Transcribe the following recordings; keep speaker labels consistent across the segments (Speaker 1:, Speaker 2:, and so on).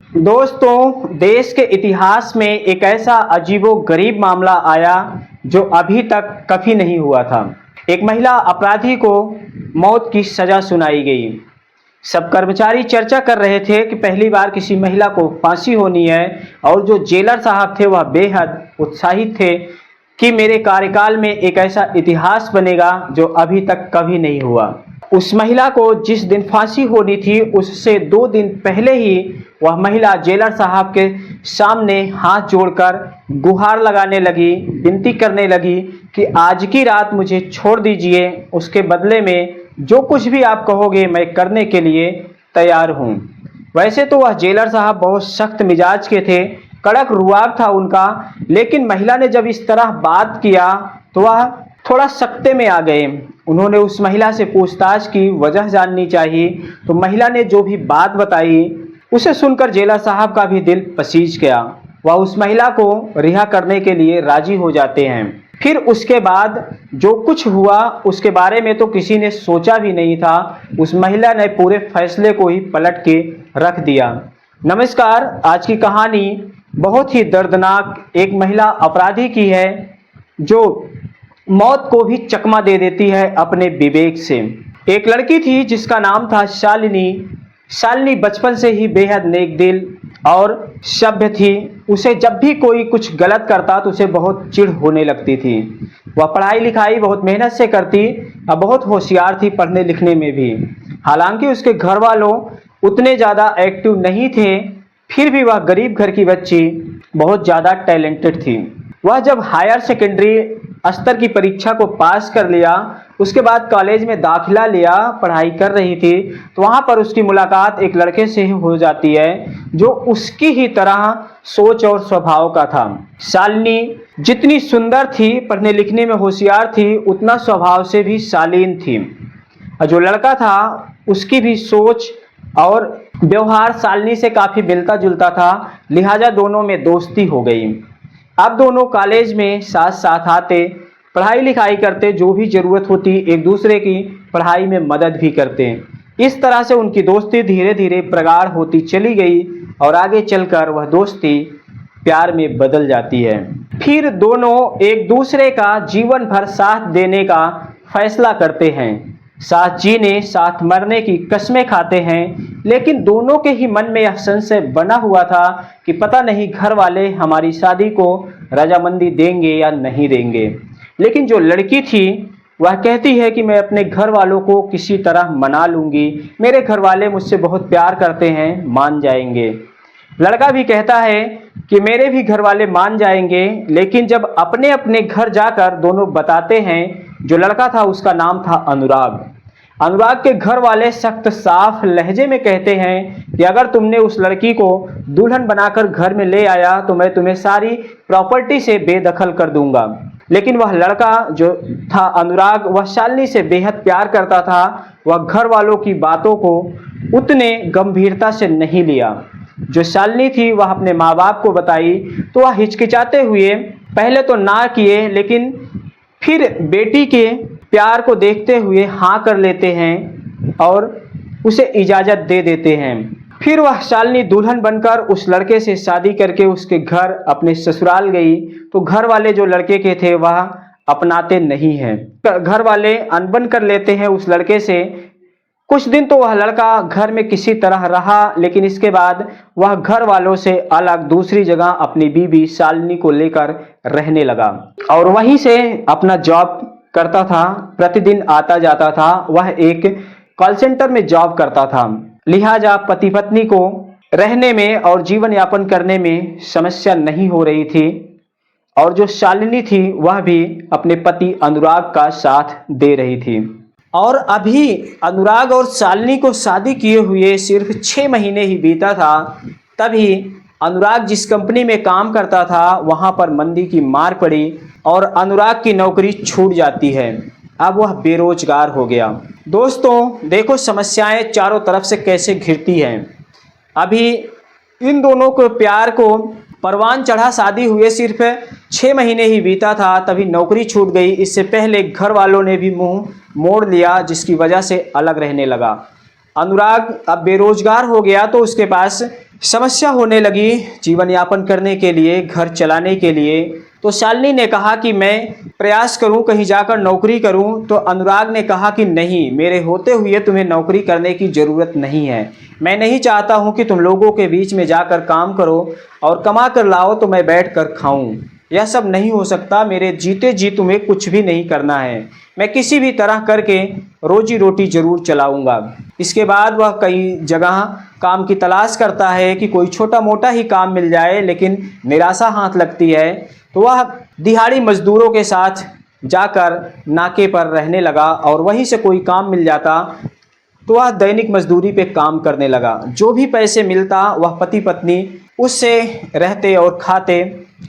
Speaker 1: दोस्तों, देश के इतिहास में एक ऐसा अजीबो-गरीब मामला आया जो अभी तक कभी नहीं हुआ था। एक महिला अपराधी को मौत की सजा सुनाई गई। सब कर्मचारी चर्चा कर रहे थे कि पहली बार किसी महिला को फांसी होनी है और जो जेलर साहब थे वह बेहद उत्साहित थे कि मेरे कार्यकाल में एक ऐसा इतिहास बनेगा जो अभी तक कभी नहीं हुआ। उस महिला को जिस दिन फांसी होनी थी उससे 2 दिन पहले ही वह महिला जेलर साहब के सामने हाथ जोड़कर गुहार लगाने लगी, विनती करने लगी कि आज की रात मुझे छोड़ दीजिए, उसके बदले में जो कुछ भी आप कहोगे मैं करने के लिए तैयार हूँ। वैसे तो वह जेलर साहब बहुत सख्त मिजाज के थे, कड़क रुआब था उनका, लेकिन महिला ने जब इस तरह बात किया तो वह थोड़ा सख्ते में आ गए। उन्होंने उस महिला से पूछताछ की, वजह जाननी चाहिए, तो महिला ने जो भी बात बताई उसे सुनकर जेलर साहब का भी दिल पसीज गया। वह उस महिला को रिहा करने के लिए राजी हो जाते हैं। फिर उसके बाद जो कुछ हुआ उसके बारे में तो किसी ने सोचा भी नहीं था। उस महिला ने पूरे फैसले को ही पलट के रख दिया। नमस्कार, आज की कहानी बहुत ही दर्दनाक एक महिला अपराधी की है जो मौत को भी चकमा दे देती है अपने विवेक से। एक लड़की थी जिसका नाम था शालिनी। शालिनी बचपन से ही बेहद नेक दिल और सभ्य थी। उसे जब भी कोई कुछ गलत करता तो उसे बहुत चिढ़ होने लगती थी। वह पढ़ाई लिखाई बहुत मेहनत से करती और बहुत होशियार थी पढ़ने लिखने में भी। हालांकि उसके घर वालों उतने ज़्यादा एक्टिव नहीं थे, फिर भी वह गरीब घर की बच्ची बहुत ज़्यादा टैलेंटेड थी। वह जब हायर सेकेंडरी स्तर की परीक्षा को पास कर लिया, उसके बाद कॉलेज में दाखिला लिया, पढ़ाई कर रही थी, तो वहाँ पर उसकी मुलाकात एक लड़के से हो जाती है जो उसकी ही तरह सोच और स्वभाव का था। शालिनी जितनी सुंदर थी, पढ़ने लिखने में होशियार थी, उतना स्वभाव से भी शालीन थी। और जो लड़का था उसकी भी सोच और व्यवहार शालिनी से काफ़ी मिलता जुलता था, लिहाजा दोनों में दोस्ती हो गई। अब दोनों कॉलेज में साथ साथ आते, पढ़ाई लिखाई करते, जो भी ज़रूरत होती एक दूसरे की पढ़ाई में मदद भी करते। इस तरह से उनकी दोस्ती धीरे धीरे प्रगाढ़ होती चली गई और आगे चलकर वह दोस्ती प्यार में बदल जाती है। फिर दोनों एक दूसरे का जीवन भर साथ देने का फैसला करते हैं, साथ जीने साथ मरने की कस्में खाते हैं। लेकिन दोनों के ही मन में यह संशय बना हुआ था कि पता नहीं घर वाले हमारी शादी को रजामंदी देंगे या नहीं देंगे। लेकिन जो लड़की थी वह कहती है कि मैं अपने घर वालों को किसी तरह मना लूँगी, मेरे घर वाले मुझसे बहुत प्यार करते हैं, मान जाएंगे। लड़का भी कहता है कि मेरे भी घर वाले मान जाएंगे। लेकिन जब अपने अपने घर जाकर दोनों बताते हैं, जो लड़का था उसका नाम था अनुराग। अनुराग के घर वाले सख्त साफ लहजे में कहते हैं कि अगर तुमने उस लड़की को दुल्हन बनाकर घर में ले आया तो मैं तुम्हें सारी प्रॉपर्टी से बेदखल कर दूंगा। लेकिन वह लड़का जो था अनुराग, वह शालिनी से बेहद प्यार करता था। वह घर वालों की बातों को उतने गंभीरता से नहीं लिया। जो शालिनी थी वह अपने माँ बाप को बताई तो वह हिचकिचाते हुए पहले तो ना किए, लेकिन फिर बेटी के प्यार को देखते हुए हाँ कर लेते हैं और उसे इजाज़त दे देते हैं। फिर वह शालिनी दुल्हन बनकर उस लड़के से शादी करके उसके घर अपने ससुराल गई तो घर वाले जो लड़के के थे वह अपनाते नहीं हैं। घर वाले अनबन कर लेते हैं उस लड़के से। कुछ दिन तो वह लड़का घर में किसी तरह रहा, लेकिन इसके बाद वह घर वालों से अलग दूसरी जगह अपनी बीवी शालिनी को लेकर रहने लगा और वहीं से अपना जॉब करता था, प्रतिदिन आता जाता था। वह एक कॉल सेंटर में जॉब करता था, लिहाजा पति पत्नी को रहने में और जीवन यापन करने में समस्या नहीं हो रही थी। और जो शालिनी थी वह भी अपने पति अनुराग का साथ दे रही थी। और अभी अनुराग और शालिनी को शादी किए हुए सिर्फ 6 महीने ही बीता था, तभी अनुराग जिस कंपनी में काम करता था वहां पर मंदी की मार पड़ी और अनुराग की नौकरी छूट जाती है। अब वह बेरोजगार हो गया। दोस्तों देखो समस्याएं चारों तरफ से कैसे घिरती हैं। अभी इन दोनों को प्यार को परवान चढ़ा शादी हुए सिर्फ 6 महीने ही बीता था, तभी नौकरी छूट गई। इससे पहले घर वालों ने भी मुंह मोड़ लिया, जिसकी वजह से अलग रहने लगा। अनुराग अब बेरोजगार हो गया तो उसके पास समस्या होने लगी जीवन यापन करने के लिए, घर चलाने के लिए। तो शालिनी ने कहा कि मैं प्रयास करूं, कहीं जाकर नौकरी करूं। तो अनुराग ने कहा कि नहीं, मेरे होते हुए तुम्हें नौकरी करने की ज़रूरत नहीं है। मैं नहीं चाहता हूं कि तुम लोगों के बीच में जाकर काम करो और कमा कर लाओ तो मैं बैठ कर खाऊं। यह सब नहीं हो सकता। मेरे जीते जी तुम्हें कुछ भी नहीं करना है। मैं किसी भी तरह करके रोजी रोटी जरूर चलाऊंगा। इसके बाद वह कई जगह काम की तलाश करता है कि कोई छोटा मोटा ही काम मिल जाए, लेकिन निराशा हाथ लगती है। तो वह दिहाड़ी मजदूरों के साथ जाकर नाके पर रहने लगा और वहीं से कोई काम मिल जाता तो वह दैनिक मजदूरी पे काम करने लगा। जो भी पैसे मिलता वह पति पत्नी उससे रहते और खाते।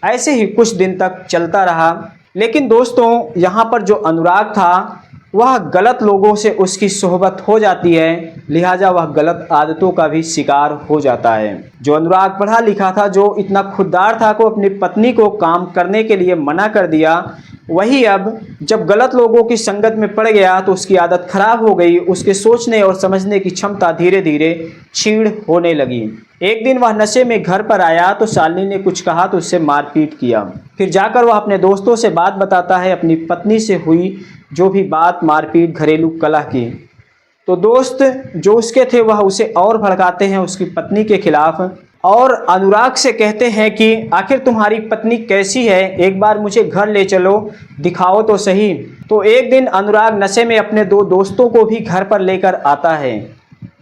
Speaker 1: ऐसे ही कुछ दिन तक चलता रहा। लेकिन दोस्तों, यहाँ पर जो अनुराग था वह गलत लोगों से उसकी सोहबत हो जाती है, लिहाजा वह गलत आदतों का भी शिकार हो जाता है। जो अनुराग पढ़ा लिखा था, जो इतना खुददार था को अपनी पत्नी को काम करने के लिए मना कर दिया, वही अब जब गलत लोगों की संगत में पड़ गया तो उसकी आदत खराब हो गई। उसके सोचने और समझने की क्षमता धीरे धीरे क्षीण होने लगी। एक दिन वह नशे में घर पर आया तो शालिनी ने कुछ कहा तो उससे मारपीट किया। फिर जाकर वह अपने दोस्तों से बात बताता है, अपनी पत्नी से हुई जो भी बात, मारपीट, घरेलू कलह की। तो दोस्त जो उसके थे वह उसे और भड़काते हैं उसकी पत्नी के खिलाफ और अनुराग से कहते हैं कि आखिर तुम्हारी पत्नी कैसी है, एक बार मुझे घर ले चलो, दिखाओ तो सही। तो एक दिन अनुराग नशे में अपने दो दोस्तों को भी घर पर लेकर आता है।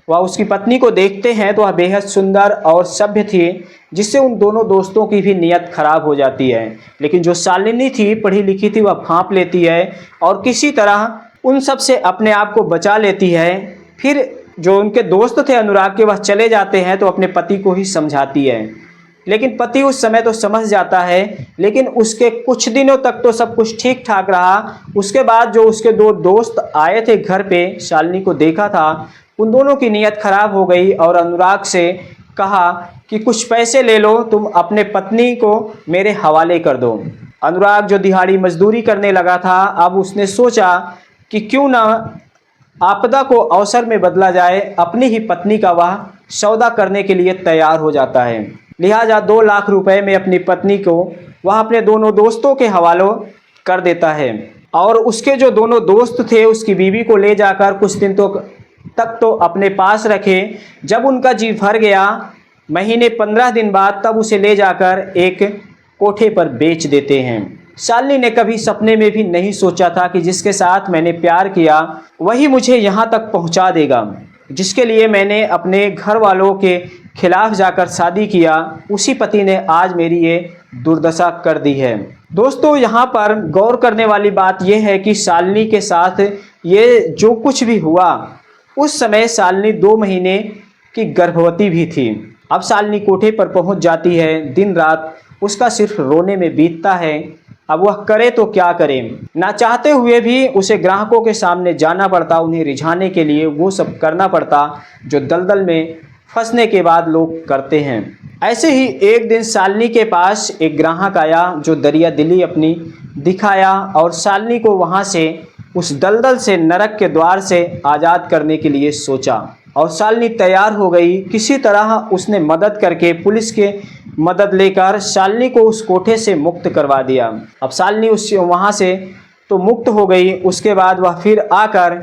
Speaker 1: वह उसकी पत्नी को देखते हैं तो वह बेहद सुंदर और सभ्य थी, जिससे उन दोनों दोस्तों की भी नीयत खराब हो जाती है। लेकिन जो शालिनी थी, पढ़ी लिखी थी, वह भांप लेती है और किसी तरह उन सब से अपने आप को बचा लेती है। फिर जो उनके दोस्त थे अनुराग के, वह चले जाते हैं तो अपने पति को ही समझाती है। लेकिन पति उस समय तो समझ जाता है, लेकिन उसके कुछ दिनों तक तो सब कुछ ठीक ठाक रहा। उसके बाद जो उसके दो दोस्त आए थे घर पे, शालिनी को देखा था, उन दोनों की नीयत खराब हो गई और अनुराग से कहा कि कुछ पैसे ले लो, तुम अपने पत्नी को मेरे हवाले कर दो। अनुराग जो दिहाड़ी मजदूरी करने लगा था, अब उसने सोचा कि क्यों ना आपदा को अवसर में बदला जाए। अपनी ही पत्नी का वह सौदा करने के लिए तैयार हो जाता है। लिहाजा 2 लाख रुपए में अपनी पत्नी को वह अपने दोनों दोस्तों के हवाले कर देता है और उसके जो दोनों दोस्त थे उसकी बीवी को ले जाकर कुछ दिन तक तो अपने पास रखे। जब उनका जी भर गया, महीने 15 दिन बाद, तब उसे ले जाकर एक कोठे पर बेच देते हैं। शालिनी ने कभी सपने में भी नहीं सोचा था कि जिसके साथ मैंने प्यार किया वही मुझे यहाँ तक पहुँचा देगा। जिसके लिए मैंने अपने घर वालों के खिलाफ जाकर शादी किया, उसी पति ने आज मेरी ये दुर्दशा कर दी है। दोस्तों, यहाँ पर गौर करने वाली बात यह है कि शालिनी के साथ ये जो कुछ भी हुआ, उस समय शालिनी 2 महीने की गर्भवती भी थी। अब शालिनी कोठे पर पहुँच जाती है। दिन रात उसका सिर्फ रोने में बीतता है। अब वह करे तो क्या करे, ना चाहते हुए भी उसे ग्राहकों के सामने जाना पड़ता, उन्हें रिझाने के लिए वो सब करना पड़ता जो दलदल में फंसने के बाद लोग करते हैं। ऐसे ही एक दिन शालिनी के पास एक ग्राहक आया जो दरिया दिली अपनी दिखाया और शालिनी को वहाँ से, उस दलदल से, नरक के द्वार से आज़ाद करने के लिए सोचा। और शालिनी तैयार हो गई। किसी तरह उसने मदद करके, पुलिस के मदद लेकर शालिनी को उस कोठे से मुक्त करवा दिया। अब शालिनी उस वहाँ से तो मुक्त हो गई। उसके बाद वह फिर आकर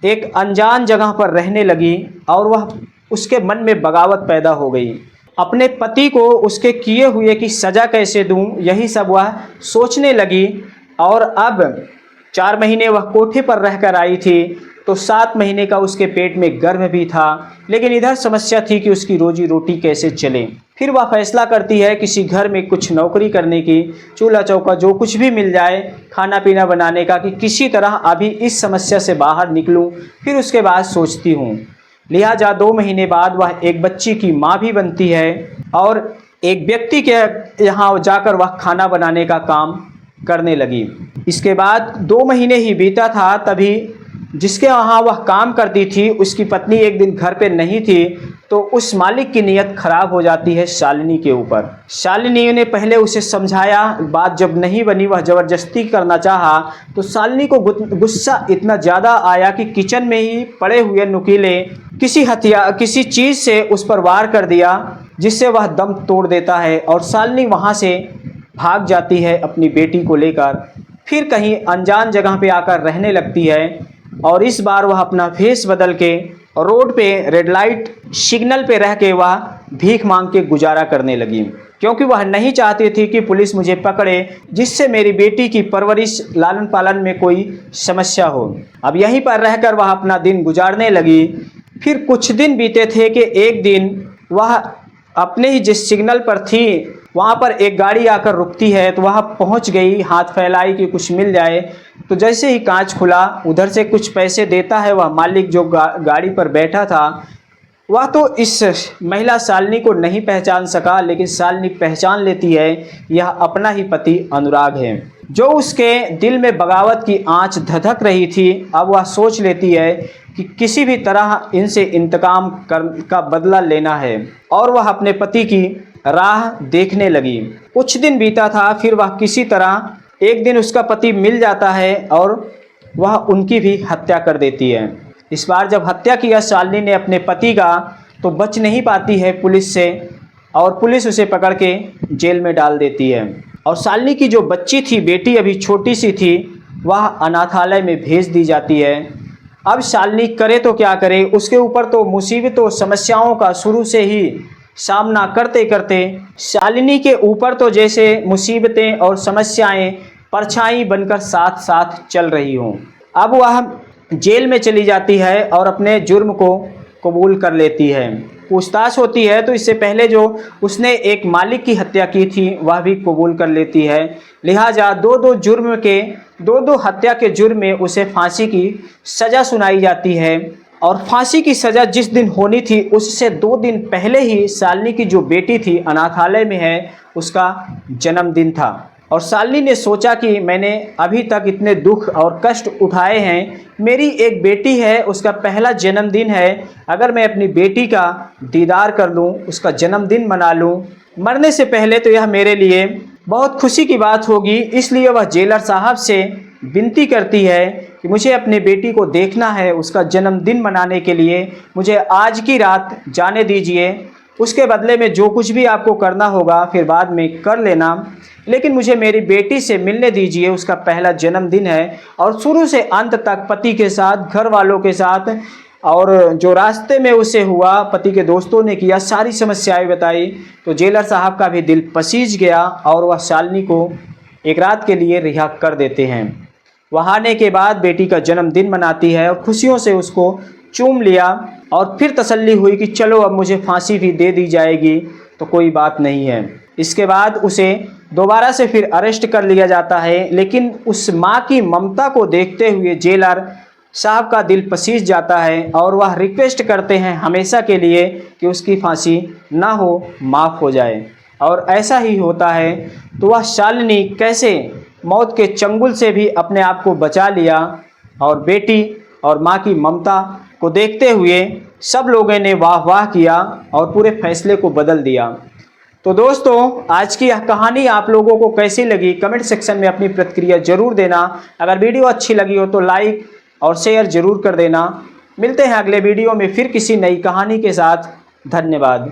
Speaker 1: एक अनजान जगह पर रहने लगी और वह उसके मन में बगावत पैदा हो गई। अपने पति को उसके किए हुए की सज़ा कैसे दूं, यही सब वह सोचने लगी। और अब 4 महीने वह कोठे पर रहकर आई थी तो 7 महीने का उसके पेट में गर्भ भी था। लेकिन इधर समस्या थी कि उसकी रोजी रोटी कैसे चले। फिर वह फैसला करती है किसी घर में कुछ नौकरी करने की, चूल्हा चौका जो कुछ भी मिल जाए खाना पीना बनाने का, कि किसी तरह अभी इस समस्या से बाहर निकलूं, फिर उसके बाद सोचती हूँ। लिहाजा 2 महीने बाद वह एक बच्ची की माँ भी बनती है और एक व्यक्ति के यहाँ जाकर वह खाना बनाने का काम करने लगी। इसके बाद 2 महीने ही बीता था, तभी जिसके वहाँ वह काम करती थी, उसकी पत्नी एक दिन घर पे नहीं थी, तो उस मालिक की नीयत खराब हो जाती है शालिनी के ऊपर। शालिनी ने पहले उसे समझाया, बात जब नहीं बनी, वह ज़बरदस्ती करना चाहा, तो शालिनी को गुस्सा इतना ज़्यादा आया कि किचन में ही पड़े हुए नुकीले किसी चीज़ से उस पर वार कर दिया, जिससे वह दम तोड़ देता है और शालिनी वहाँ से भाग जाती है अपनी बेटी को लेकर। फिर कहीं अनजान जगह पे आकर रहने लगती है और इस बार वह अपना भेष बदल के रोड पे रेड लाइट सिग्नल पे रह के वह भीख मांग के गुजारा करने लगी, क्योंकि वह नहीं चाहती थी कि पुलिस मुझे पकड़े, जिससे मेरी बेटी की परवरिश लालन पालन में कोई समस्या हो। अब यहीं पर रहकर वह अपना दिन गुजारने लगी। फिर कुछ दिन बीते थे कि एक दिन वह अपने ही जिस सिग्नल पर थी वहाँ पर एक गाड़ी आकर रुकती है, तो वह पहुँच गई, हाथ फैलाई कि कुछ मिल जाए। तो जैसे ही कांच खुला, उधर से कुछ पैसे देता है वह मालिक जो गाड़ी पर बैठा था। वह तो इस महिला शालिनी को नहीं पहचान सका, लेकिन शालिनी पहचान लेती है यह अपना ही पति अनुराग है, जो उसके दिल में बगावत की आंच धधक रही थी। अब वह सोच लेती है कि किसी भी तरह इनसे इंतकाम का बदला लेना है और वह अपने पति की राह देखने लगी। कुछ दिन बीता था, फिर वह किसी तरह एक दिन उसका पति मिल जाता है और वह उनकी भी हत्या कर देती है। इस बार जब हत्या किया शालिनी ने अपने पति का, तो बच नहीं पाती है पुलिस से और पुलिस उसे पकड़ के जेल में डाल देती है। और शालिनी की जो बच्ची थी, बेटी अभी छोटी सी थी, वह अनाथालय में भेज दी जाती है। अब शालिनी करे तो क्या करे, उसके ऊपर तो मुसीबतों समस्याओं का शुरू से ही सामना करते करते शालिनी के ऊपर तो जैसे मुसीबतें और समस्याएं परछाई बनकर साथ साथ चल रही हों। अब वह जेल में चली जाती है और अपने जुर्म को कबूल कर लेती है। पूछताछ होती है तो इससे पहले जो उसने एक मालिक की हत्या की थी वह भी कबूल कर लेती है। लिहाजा दो हत्या के जुर्म में उसे फांसी की सज़ा सुनाई जाती है। और फांसी की सज़ा जिस दिन होनी थी उससे 2 दिन पहले ही शालिनी की जो बेटी थी अनाथालय में है, उसका जन्मदिन था। और शालिनी ने सोचा कि मैंने अभी तक इतने दुख और कष्ट उठाए हैं, मेरी एक बेटी है, उसका पहला जन्मदिन है, अगर मैं अपनी बेटी का दीदार कर लूँ, उसका जन्मदिन मना लूँ मरने से पहले, तो यह मेरे लिए बहुत खुशी की बात होगी। इसलिए वह जेलर साहब से विनती करती है कि मुझे अपनी बेटी को देखना है, उसका जन्मदिन मनाने के लिए मुझे आज की रात जाने दीजिए। उसके बदले में जो कुछ भी आपको करना होगा फिर बाद में कर लेना, लेकिन मुझे मेरी बेटी से मिलने दीजिए, उसका पहला जन्मदिन है। और शुरू से अंत तक पति के साथ, घर वालों के साथ और जो रास्ते में उसे हुआ, पति के दोस्तों ने किया, सारी समस्याएं बताई। तो जेलर साहब का भी दिल पसीज गया और वह शालिनी को एक रात के लिए रिहा कर देते हैं। वहाँ आने के बाद बेटी का जन्मदिन मनाती है और खुशियों से उसको चूम लिया और फिर तसल्ली हुई कि चलो अब मुझे फांसी भी दे दी जाएगी तो कोई बात नहीं है। इसके बाद उसे दोबारा से फिर अरेस्ट कर लिया जाता है, लेकिन उस माँ की ममता को देखते हुए जेलर साहब का दिल पसीज जाता है और वह रिक्वेस्ट करते हैं हमेशा के लिए कि उसकी फांसी ना हो, माफ़ हो जाए। और ऐसा ही होता है। तो वह शालिनी कैसे मौत के चंगुल से भी अपने आप को बचा लिया और बेटी और माँ की ममता को देखते हुए सब लोगों ने वाह वाह किया और पूरे फैसले को बदल दिया। तो दोस्तों, आज की यह कहानी आप लोगों को कैसी लगी कमेंट सेक्शन में अपनी प्रतिक्रिया जरूर देना। अगर वीडियो अच्छी लगी हो तो लाइक और शेयर जरूर कर देना। मिलते हैं अगले वीडियो में फिर किसी नई कहानी के साथ। धन्यवाद।